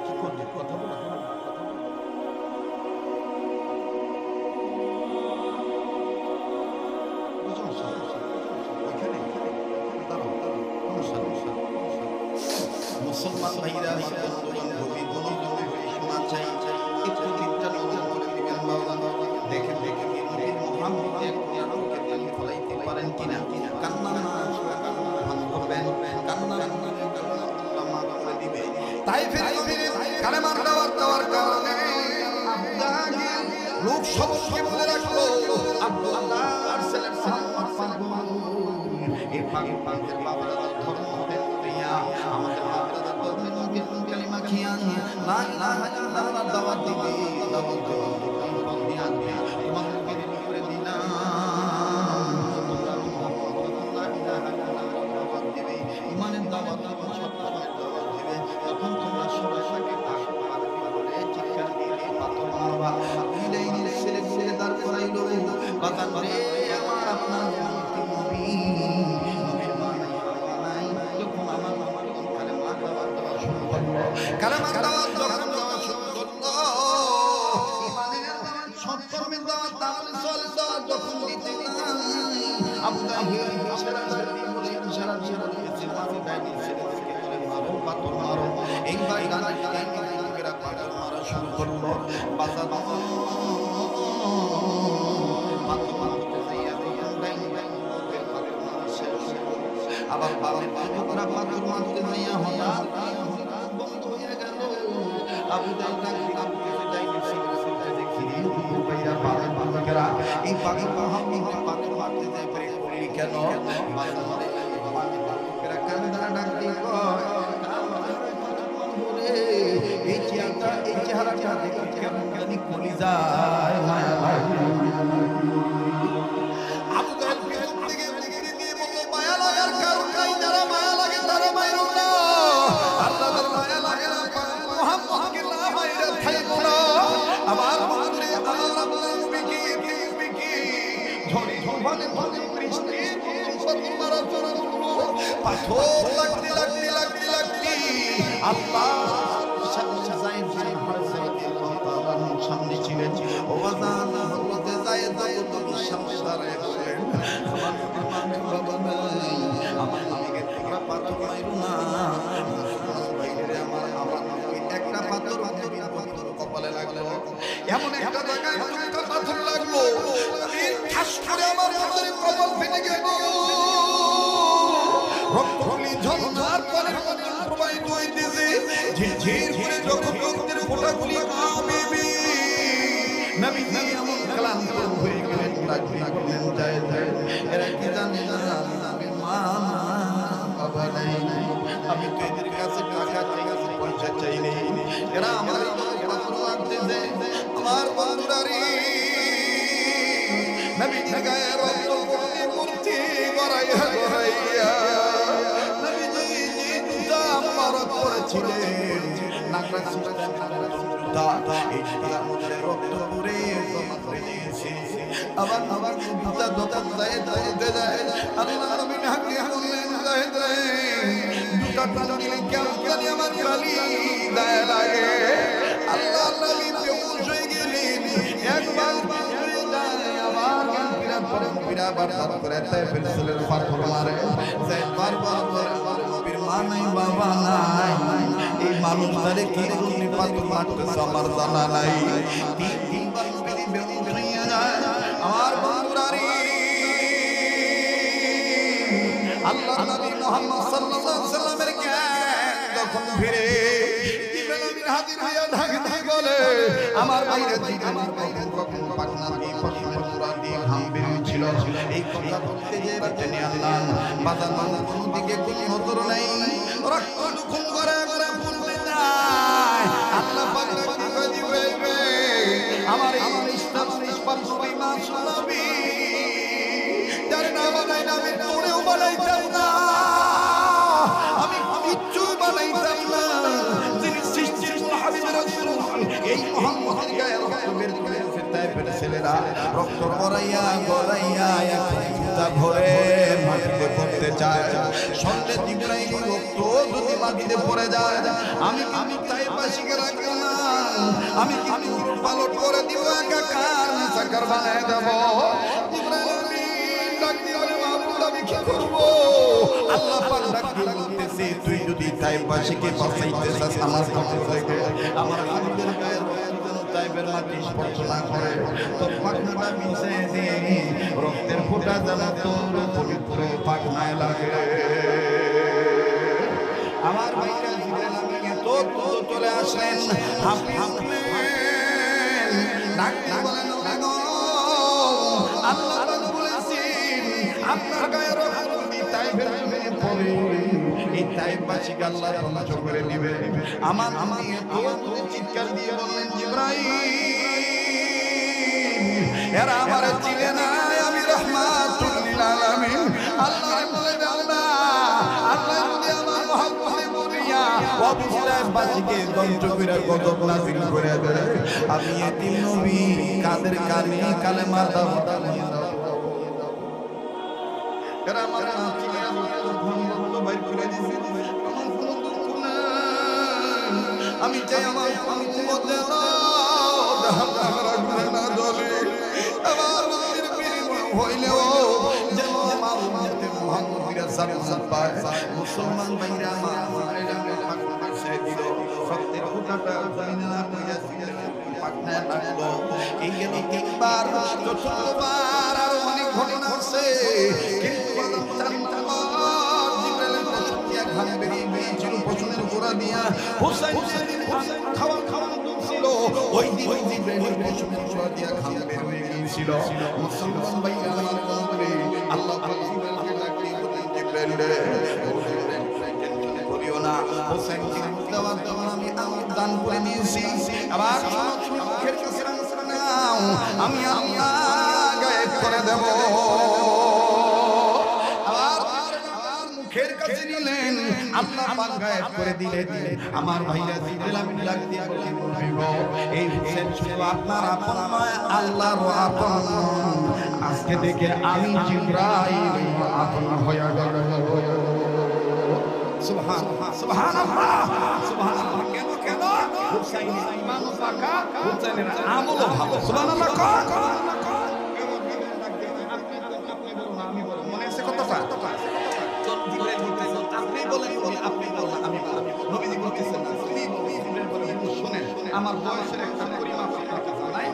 কি করতে কথা বলা মুসলমান ভাইরা শোনা চাই একটু চিন্তা করে দিবেন বাবা। দেখে দেখে মুহাম্মদের ফলাইতে পারেন কিনা, কান্না করবেন, কান্না করে দিবে। তাই ফের কালেমার দাওয়াত দেওয়ার কারণে লোক সবকে বলে রাখলো আব্দুল্লাহ আর ছেলের এই পাকের বাবার ধর্ম প্রিয়া আমাদের বাবার ধর্মের কালিমা খিয়ান লা ইলাহা ইল্লাল্লাহ দাওয়াত দিবে, দাওয়াত দিবে আনবে তোমাদেরকে করে দিলাম। তোমরা লা ইলাহা ইল্লাল্লাহ দাওয়াত দিবে, ঈমানের দাওয়াত সত্যের দাওয়াত দিবে। তখন তোমরা সবাইকে বলে চিৎকার দিয়ে পাথর মারবা। দিলেই দিলে ছেলে ছেলে দাঁড় করাইলো বাগান রে আমার আপনার নবী নবীর মা নাই যখন আমার কালেমা দাওয়াত দেওয়া শুরু করলো, কালেমা দাওয়াত যখন দেওয়া শুরু করলো, ঈমানের দাওয়াত সৎকর্মের দাওয়াত তাহলে চলে দাওয়াত যখন দিতে নাই আপনার ইশারা দিয়ে ইশারা দিয়েছে মারো ডাইনি ছেলে থেকে বলে মারো পাথর মারো। এইবার গান লোকেরা পাথর মারা শুরু করলো। বাজার আবার ওরা পাথর মারতে যাইয়া হঠাৎ বন্ধ হয়ে গেল। আবু দাউদ এই পাখি পাথর মারতে যায় বলি কেন কান্দা ডাক দিয়ে এই চেহারাটা দেখে কেমন জানি কলি যায় মায়া লাগে। আবু জাহেল পিছন থেকে দিয়ে বলল মায়া লাগার কারণ নাই, যারা মায়া লাগে তারা মাইরো না, আর তাদের মায়া লাগে না মুহাম্মদকে না মাইরা থাইকো না। আমার বন্ধুরে আল্লাহ নবীকে ঝড়ে ঝড়ে ঝড়ে বৃষ্টির পাথর মারা শুরু করলো। পাথর লাগতে লাগতে লাগতে লাগতে আল্লাহ সামনে ছিলেন হযরতে যায়েদ সামনে দাঁড়ায় বলেন বাবা নাই আমার নবীকে তোমরা পাথর মাইরো না। বাইরে আমার আমার নবী একটা পাথর কপালে লাগলো। এমন কতক্ষণই ঝর্ণার পানির মতো প্রবাহিত হইতেছে ঝিরঝির করে যখন রক্তের ফোঁটাগুলি কাঁপবে নবী এমন ক্লান্ত হয়ে গেলেন ডাকলেন যায় এরা কি জানে না আমি মা বাবা নাই আমি তো এদের কাছে টাকা চাই পয়সা চাই নেই এরা আমার পাথর লাগতেছে আমার বন্ধুরারি নবী গায়ে রক্ত পড়তে পড়তে গড়াইয়া গড়াইয়া নবীজি যে জুতা মারত করেছিলেন নাকড়া সিস্টেম জুতা এই জুতার মধ্যে রক্ত পড়ে জমা করে দিয়েছে আবার জুতা যখন যায় আল্লাহ নবী হাঁকে বললেন জুতা টান দিলে কেমন জানি আমার খালি গায়ে লাগে আল্লাহ নবী বেহুশ হয়ে গেলেন একবার এই মানুষটারে কি পাথর মারতেছে আমার জানা নাই আমার বন্ধুরারি আল্লাহ নবী মুহাম্মদ সাল্লাল্লাহু আলাইহি সাল্লামের জ্ঞান যখন ফিরে হাজির হইয়া ঢাকতে বলে আমার বাইরে কখন পাকনা দিয়ে পুরা দিয়ে ঘাম বেরিয়েছিল এই কথা বলতে যে টেনে আনলাম বাজার কোন দিকে কোনো নজর নাই রক্ত খুন করে করে বলতে যায় আল্লাহ পাক কি করে দিবে আমার এই ইসলাম নিষ্পাপ মাসুম নবী যার নাম নাই নামে তোরেও বানাইতাম না আমি কিচ্ছু বানাইতাম না যিনি সৃষ্টির হাবিবের রাসূল এই মুহাম্মদের গায়ে রক্ত বের করে ফেটায় ফেটে ছেলেরা রক্ত গড়াইয়া গড়াইয়া জুতা ভরে মাটিতে পড়তে চায় সঙ্গে জিবরাইল রক্ত যদি মাটিতে পড়ে যায় আমি তাই পাশে রাখবো না আমি কিন্তু পালট করে দিব একাকার সাকার বানায় দেব জিবরাইল ডাক দিয়ে মাহবুব আমি কি করব আল্লাহ পাক ডাক দিয়ে বলতেছে তুই যদি তাই পাশে বাঁচাইতে চাস আমার কাছে থেকে আমার হাবিবের গায়ে তাইবের মাটি স্পর্শ না করে তোর পাখনাটা মিশে দিয়ে রক্তের ফোঁটা যেন তোর পবিত্র পাখনায় লাগে আমার ভাইরা জিবরাইল আমিন তো চলে আসলেন হাফিজ ডাক বলেন আল্লাহ বলেছেন আপনার গায়ে রক্ত তাইবের জমিনে পড়ে এই তাইববাসীকে আল্লাহ ধ্বংস করে দিবে আমার আমি এত চিৎকার দিয়ে বললেন জিবরাইল এরা আমার চিনে না আমি রাহমাতুল লিল আলামিন আল্লাহ বলে আল্লাহ আল্লাহ যদি আমার মহব্বতে বলিয়া অবস্থায় বাসীকে ধ্বংস করে গজব নাযিল করে দেয় আমি এতিম নবী কাদের কানে কালেমার দাওয়াত এরা আমার চিনে তো বাইর করে দিছে আমার কোনো দুঃখ না আমি চাই আমার উম্মতে না দলে আমার নবীর বিনিময় হইলেও যেন আমার উম্মতে মুহাম্মদীরা জান্নাত পায় মুসলমান ভাইরা আমার পাকনা দিল সত্যের ফোঁটাটা জমিনে না পড়ে পাকনা লাগলো এই গেল তিনবার চতুর্থবার আর অনেক ঘটনা আছে কিন্তু ওই দিন জিবরাইল পশমের চূড়া দিয়া ঘাম বের হয়ে গিয়েছিল মুসলমান ভাইরা আমার বন্ধুরে আল্লাহ পাক জিবরাইলকে ডাক দিয়ে বলেন জিবরাইল রে টেনশন করিও না হোসেন কে দাওয়াত দেওয়া আমি দান করে নিয়েছি আবার মুখের কাছে নাও আমি আল্লাহ গায়েব করে দেব মুখের কাছে নিলেন আল্লাহ পাক গায়েব করে দিলেন আমার ভাইরা জিবরাইল আমিন ডাক দিয়ে বলেন এই হোসেন শুধু আপনার আপন নয় আল্লাহর আপন আজকে দেখে আমি জিবরাইল আপন হয়ে গেল সুবহানাল্লাহ সুবহানাল্লাহ সুবহানাল্লাহ কেন হুসাইনের ঈমান পাকা হুসাইনের আমল ভালো সুবহানাল্লাহ আমি বলবো মনে আছে কথাটা আপনি বলেন আপনি বলেন আমি নবীজি বলতেছেন শুনেন আমার বয়সের একটা পরিমাপ আপনাকে জানাই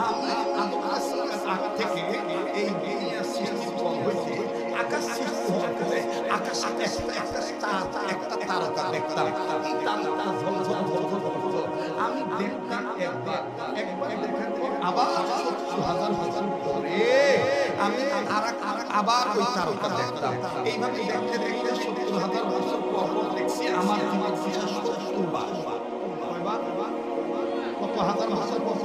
আমি আদম আলাইহিস সালামের আগ থেকে এই দুনিয়া সৃষ্টি হয়েছে আকাশ সৃষ্টি হয়েছে আকাশ একটা তারকা দেখতাম, এই তারকা ঝলঝল ঝলঝল ঝলঝল। আমি দেখতাম একবার দেখার পর আবার ৭০,০০০ বছর পরে আমি আবার ওই তারকা দেখতাম। এইভাবে দেখতে দেখতে ৭০,০০০ বছর পর দেখছি আমার জীবন পিছা ৭০ বার। কয়বার? কত হাজার বছর পর?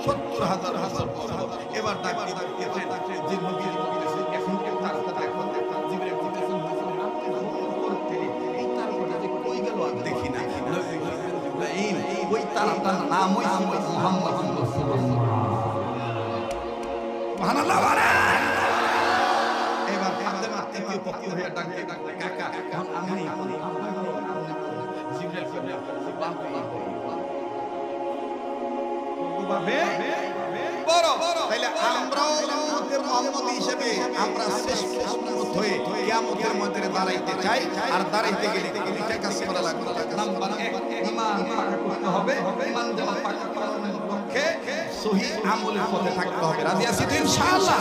৭০,০০০ বছর পর। এবার ডাকতে ডাকতে যে নবী বলতেছে এখন কেউ তারকা দেখো জিবরাইল বলতেছে এই তারকাটা যে কই গেল আর দেখি না। ইব্রাহিম ওই তারকার নাম হইছে মুহাম্মদ রাসূলুল্লাহ। সুবহানাল্লাহ বলেন। এবার হাতে মারতে কেউ পক্ষ হয়ে ডাকতে কাকা এখন আমি জিবরাইল বড় তাইলে আমরাও উম্মতে মুহাম্মদ হিসেবে আমরা শ্রেষ্ঠ উম্মত হয়ে কিয়ামতের ময়দানে দাঁড়াইতে চাই। আর দাঁড়াইতে গেলে দুইটা কাজ করা লাগবে। নাম্বার 1 ঈমান পাকা করতে হবে। ঈমান যেমন পাকা করার লক্ষ্যে সহিহ আমলের পথে থাকতে হবে। রাজি আছি তো ইনশাআল্লাহ?